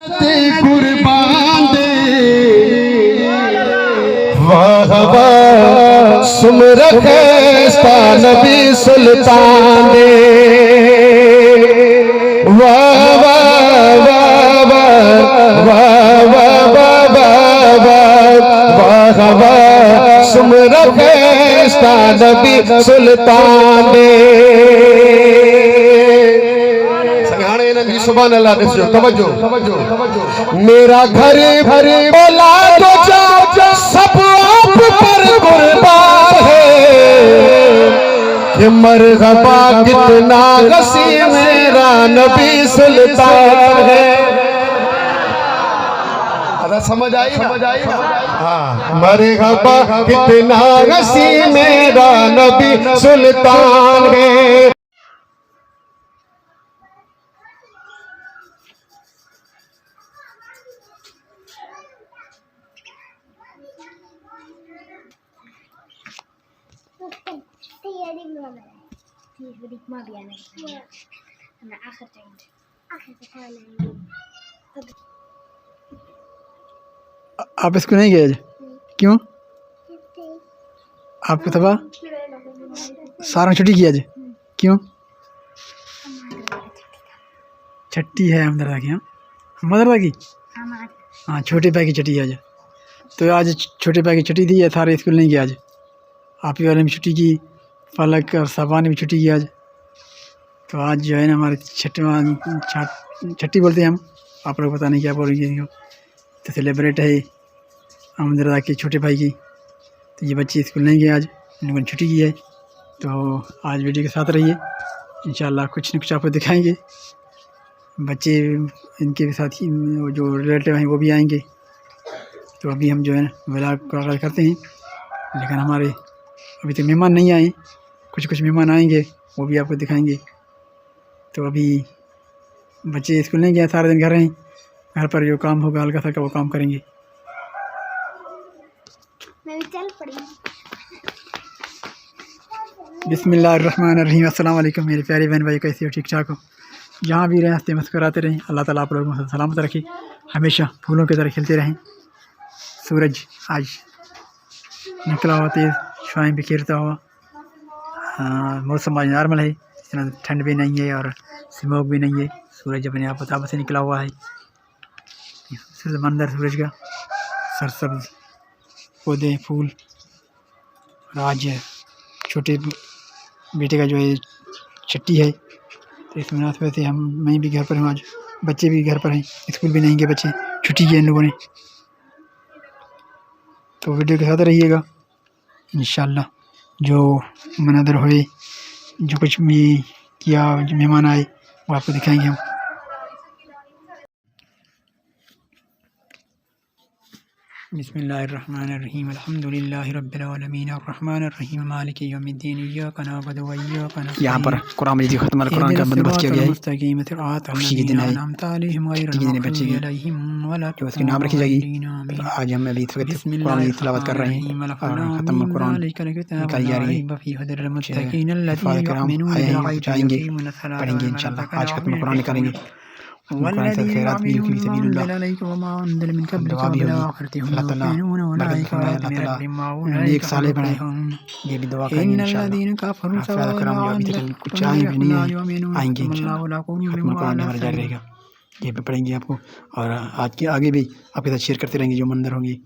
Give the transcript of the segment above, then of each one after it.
कुर्बान दे वाह वाह सुमर खस्ता नबी सुल्तान दे वाह वाह वाह वाह वाह वाह वाह वाह सुमर खस्ता नबी सुल्तान दे सुभान अल्लाह दसो तवज्जो मेरा घर भर बोला तो जा सब आप पर कुर्बान है कि मरहबा कितना गसी मेरा नबी सुल्तान है। अरे समझ आई हाँ मरहबा कितना गसी मेरा नबी सुल्तान है। आप इसको नहीं गए क्यों? आपको तबा सारा छुट्टी किया क्यों? छुट्टी है हमदर्दा की। हाँ हमदर्दा की हाँ छोटे भाई की छुट्टी आज। तो आज छोटे भाई की छुट्टी थी, सारे स्कूल नहीं गया आज। आप ही वाले में छुट्टी की, फलक और साबान ने भी छुट्टी की आज। तो आज जो है ना हमारे छठी बोलते हैं हम, आप लोग पता नहीं क्या बोलेंगे। तो सेलिब्रेट है हमदर्दा के छोटे भाई की। तो ये बच्चे स्कूल नहीं गए आज, इन लोगों ने छुट्टी की है। तो आज वीडियो के साथ रहिए, इंशाल्लाह कुछ न कुछ आपको दिखाएंगे। बच्चे इनके साथ ही वो जो रिलेटिव हैं वो भी आएंगे। तो अभी हम जो है व्लॉग का आगाज़ करते हैं, लेकिन हमारे अभी तक मेहमान नहीं आए, कुछ मेहमान आएंगे वो भी आपको दिखाएंगे। तो अभी बच्चे स्कूल नहीं गए, सारे दिन घर हैं, घर पर जो काम होगा हल्का सा वो काम करेंगे। मैं भी चल पड़ी। बिस्मिल्लाहिर्रहमानिर्रहीम। अस्सलाम वालेकुम मेरे प्यारे बहन भाई, कैसे हो? ठीक ठाक हो? जहाँ भी रहें हंसते मुस्कुराते रहें। अल्लाह ताला आप लोगों को सलामत रखे, हमेशा फूलों की तरह खिलते रहें। सूरज आज निकला हुआ, तेज़ शुआएं बिखेरता हुआ। मौसम आज नॉर्मल है, इतना ठंड भी नहीं है और स्मोक भी नहीं है। सूरज अपने आप बताब से निकला हुआ है। सिर्फ मंदिर सूरज का, सरसब्ज पौधे फूल। और आज छोटे बेटे का जो है छुट्टी है, तो इस मुनासिबत से मैं भी घर पर हूँ। आज बच्चे भी घर पर हैं, स्कूल भी नहीं गए बच्चे, छुट्टी की इन लोगों ने। तो वीडियो के साथ रहिएगा, इंशाल्लाह जो मनादर हुए, जो कुछ भी किया, जो मेहमान आए वो आपको दिखाएंगे हम। बिस्मिल्लाहिर्रहमानिर्रहीम। अल्हम्दुलिल्लाहि रब्बिल आलमीन अर्रहमानिर्रहीम मालिकि यौमिद्दीन इय्याका नअबुदु व इय्याका नस्तईन। यहाँ पर कुरान मजीद खत्म कुरान का बंदोबस्त किया गया है। खुशी के दिन है, छुट्टी के दिन बच्चे की जो उसके नाम रखी जाएगी। तो आज हम अभी इस वक्त कुरान की तिलावत कर रहे हैं और खत्म कुरान निकाली जा रही है। कुछ आएंगे पढ़ेंगे इंशाल्लाह। आज खत्म कुरान निकालेंगे, कुरान से खैरात भी होगी सबिलुल्लाह, दुआ भी होगी। अल्लाह ताला बरकत फरमाए, अल्लाह ताला नेक साले बनाए। ये भी दुआ करेंगे इंशाल्लाह। अफ़राद करम जो अभी तक कुछ आए भी नहीं है, आएंगे इंशाल्लाह। खत्म कुरान हमारा जारी रहेगा, ये भी पढ़ेंगे आपको। और आज के आगे भी आपके साथ शेयर करते रहेंगे जो मंदिर होंगे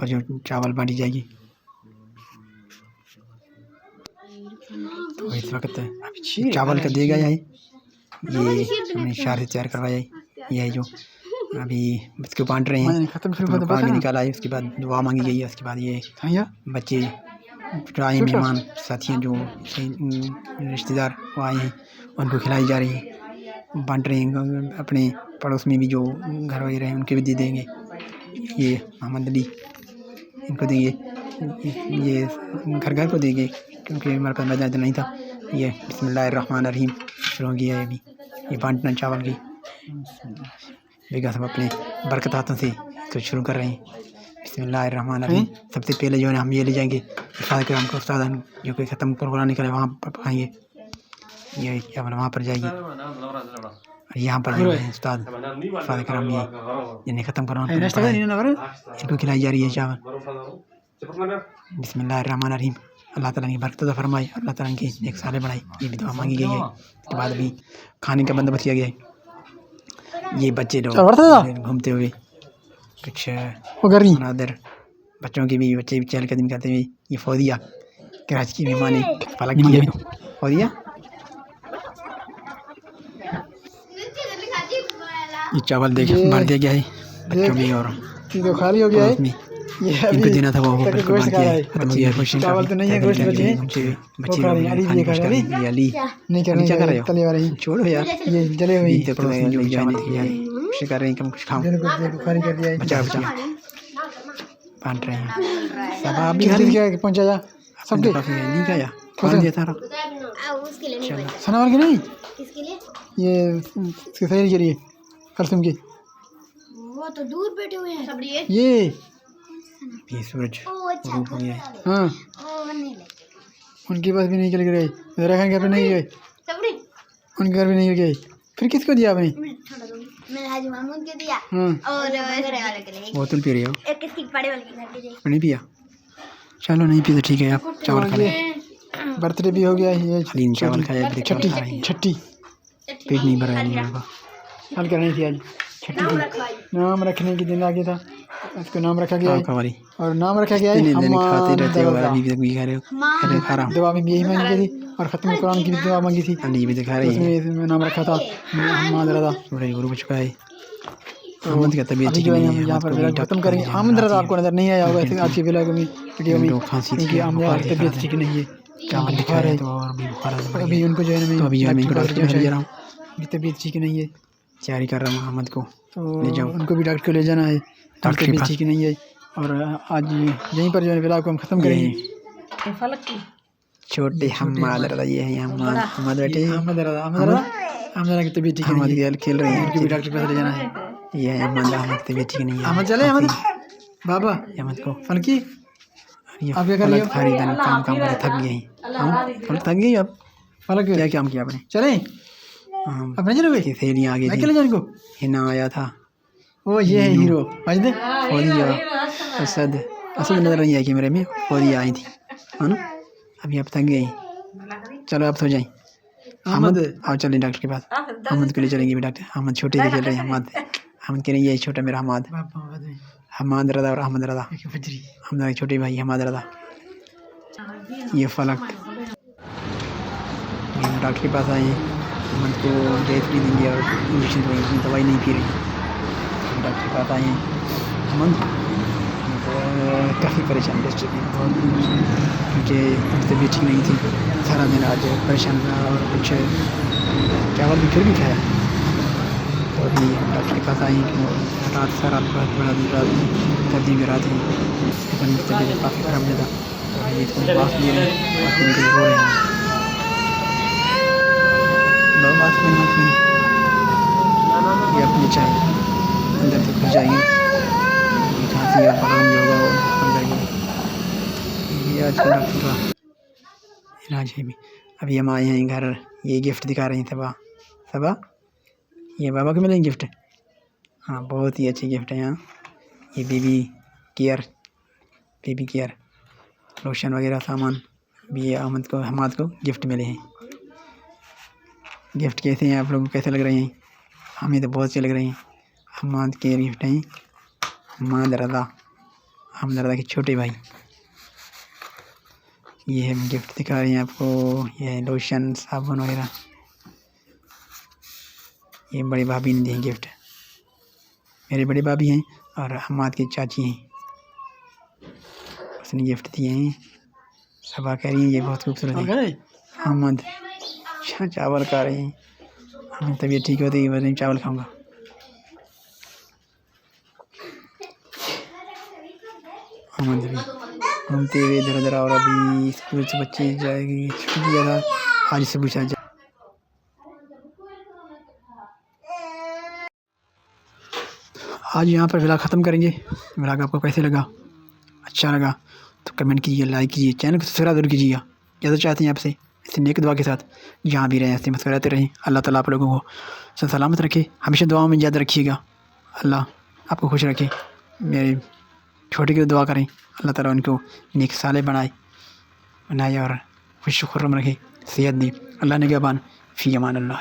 और जो चावल बांटी जाएगी। तो इस वक्त अभी चावल का देगा है, ये हमने इशारे से तैयार करवाया है। ये है जो अभी इसको बांट रहे हैं। कुरान भी निकाला है, उसके बाद दुआ मांगी गई है। उसके बाद ये बच्चे जो आए मेहमान साथियाँ जो रिश्तेदार वो आए हैं, उनको खिलाई जा रही है, बांट रहे हैं। अपने पड़ोस में भी जो घर वगैरह हैं उनके भी दे देंगे। ये मोहम्मद अली इनको देंगे, ये घर घर को देंगे क्योंकि हमारे पास मैदान नहीं था। ये बिस्मिल्लाहिर्रहमानिर्रहीम शुरू हो गया है अभी ये बांटना चावल की। बेगा सब अपने बरकत हाथों से तो शुरू कर रहे हैं। बिस्मिल्लाहिर्रहमानिर्रहीम। सबसे पहले जो है हम ये ले जाएंगे हमको उस्ताद जो कोई ख़त्म कुरान निकले वहाँ पर पाएंगे। ये क्या वहाँ पर जाएगी और यहाँ पर जो है उस्ताद फाद करम ये जिन्हें ख़त्म करना इनको खिलाई जा रही है चावल। बिस्मिल्लाहिर्रहमानिर्रहीम। अल्लाह ताला की बरकत फरमाए, अल्लाह ताला की एक साले बढ़ाई, ये भी दुआ मांगी गई है। उसके बाद अभी खाने का बंदोबस्त किया गया है। ये बच्चे लोग घूमते हुए कुछ मुनादिर बच्चों की भी बच्चे भी चहलकदमी करते हुए। ये फौदिया कराची की मेहमानी पालक की है। फौदिया ये चावल देखे भर दिया गया है बच्चों में और तो खाली हो गया है। ये इनको देना था वो गोश्त खा रहा है। चावल तो नहीं है, गोश्त बचे हैं। बच्चे वो खा रहे हैं। अली भी खा रहा है। ये अली नहीं कर क्या कर रहे हो? तले वाले ही छोड़ो यार, ये जले हुए तो कोशिश कर रहे हैं कि हम कुछ खाओ। देखो खाली कर दिया है। बचा बचा बांट रहे हैं सब। आप भी किसी क्या पहुंचाया सबके काफी नहीं खाया कौन दिया था उसके लिए नहीं भाई। सनावर के नहीं, किसके लिए? ये इसके सहेली के लिए कलसुम के। वो तो दूर बैठे हुए हैं सबड़ी। ये सूरज ओ अच्छा रूप हो गया है। हाँ ओ नहीं ले उनके पास भी नहीं चले गए, मेरा घर पे नहीं गए, सबड़ी। उनके घर भी नहीं गए। फिर किसको दिया आपने? छोड़ दो, मैंने हाजी महमूद को दिया हाँ और घर वाले के लिए बोतल पी रही हो? एक किसकी बड़े वाले की घर दी। नहीं पिया? चलो नहीं पिया तो ठीक है, आप चावल खा लें। बर्थडे भी हो गया है। ये हलीम चावल खाया, अभी चावल खा रहे हैं। छठी पेट नहीं भरा है लोगों का। हल करनी थी आज छठी की। नाम रखने के दिन आ गया था, उसको नाम रखा गया है हमारी और नाम रखा गया है दिन खाते रहते हो, हम्माद। अभी भी भी खा रहे हो? अरे खा रहा हूँ। दुआ में भी यही मांगी गई थी और ख़त्म कुरान की भी दुआ मांगी थी। अली भी दिखा रही है। उसमें नाम रखा था हम्माद रज़ा। सूरज गुरु हो चुका है। अहमद का तबीयत अभी ठीक जो है नहीं हम है। यहाँ पर व्लॉग खत्म करेंगे। आमद रज़ा आपको नजर नहीं आया होगा ऐसे आज के व्लॉग में वीडियो में, खांसी क्योंकि आमद रज़ा की तबीयत ठीक नहीं है। चावल दिखा रहे तो और भी बुखार अभी उनको जो है ना तो अभी जो है मैं इनको डॉक्टर के पास ले जा रहा हूँ, उनकी तबीयत ठीक नहीं है तैयारी कर रहा हूँ अहमद को तो ले जाओ उनको भी डॉक्टर को ले जाना है। डॉक्टर के तबीयत पास। ठीक नहीं है और आज यहीं पर जो है व्लॉग को हम खत्म करेंगे। छोटे हम्माद रज़ा, ये है हम्माद बेटे। अहमद रज़ा की तबीयत ठीक अहमद नहीं है, गेल खेल रहे उनको भी हैं। डॉक्टर के पास ले जाना है। ये है अहमद की तबीयत ठीक नहीं है। अहमद चले अहमद बाबा अहमद को फलकी ये आप क्या कर रही हो? फलक खरीदन काम करके थक गए हैं। फलक थक गई अब? फलक क्या काम किया आपने? चले हाँ, अपने चलोगे ये सहेलियाँ आ गई मैं थी। अकेले जाने को। हिना आया था, वो ये है हीरो मजदे। फौदिया, असद नजर नहीं आई कैमरे में। फौदिया आई थी है ना। अभी अब थक गई, चलो अब सो जाए। अहमद आओ चलें डॉक्टर के पास। अहमद के लिए चलेंगे भी डॉक्टर। अहमद छोटे से खेल रहे हैं। अहमद के लिए ये छोटा मेरा हम्माद रज़ा और अहमद रज़ा। अहमद के छोटे भाई हम्माद रज़ा। ये फलक डॉक्टर के पास आए। अहमद को रेत भी देंगे और इंजेक्शन देंगे, दवाई नहीं पी रही। डॉक्टर के पास आए हैं। अहमद काफ़ी परेशान थे क्योंकि तबीयत ठीक नहीं थी। सारा दिन आज परेशान रहा और कुछ चावल भी फिर भी खाया। तो अभी हम डॉक्टर के पास आए हैं कि रात सारा बहुत बड़ा दिन रात सर्दी की रात है। अपनी तबीयत काफ़ी खराब था। तो अभी इसको बात ले रहे हैं, बात करने के लिए रो रहे हैं। बात में ये अपनी चाय अंदर तक घुस जाएगी। खांसी और बलगम जो होगा वो अंदर ही। ये आज का डॉक्टर का इलाज है। भी अभी हम आए हैं घर, ये गिफ्ट दिखा रहे हैं सबा ये बाबा को मिलेंगे गिफ्ट। हाँ बहुत ही अच्छी गिफ्ट है यहाँ। ये बेबी केयर लोशन वगैरह सामान भी ये हमाद को गिफ्ट मिले हैं। गिफ्ट कैसे हैं आप लोगों को, कैसे लग रहे हैं? हमें तो बहुत अच्छे लग रहे हैं। हमाद के गिफ्ट हैं। अहमद रज़ा के छोटे भाई। ये हम गिफ्ट दिखा रहे हैं आपको। ये लोशन साबुन वगैरह ये बड़ी भाभी ने दिए गिफ्ट। मेरे बड़े भाभी हैं और हमाद की चाची हैं, उसने गिफ्ट दिए हैं। सबा कह रही हैं ये बहुत खूबसूरत है। अहमद चावल खा रहे हैं। हमें तबीयत ठीक होती है वैसे चावल खाऊंगा। अहमद भी घूमते हुए इधर उधर। और अभी स्कूल से बच्चे जाएगी छुट्टी ज़्यादा आज से पूछा जाए। आज यहाँ पर व्लॉग ख़त्म करेंगे। व्लॉग आपको कैसे लगा? अच्छा लगा तो कमेंट कीजिए, लाइक कीजिए, चैनल को सब्सक्राइब जरूर कीजिएगा। ज़्यादा चाहते हैं आपसे। इसी नेक दुआ के साथ जहाँ भी रहें ऐसे मुस्कुराते रहें। अल्लाह ताला आप लोगों को सलामत रखे, हमेशा दुआओं में याद रखिएगा। अल्लाह आपको खुश रखे। मेरे छोटे की दुआ करें, अल्लाह ताला उनको नेक साले बनाए और खुश खुर्रम रखे, सेहत दी। अल्लाह ने के फ़ी अमान अल्लाह।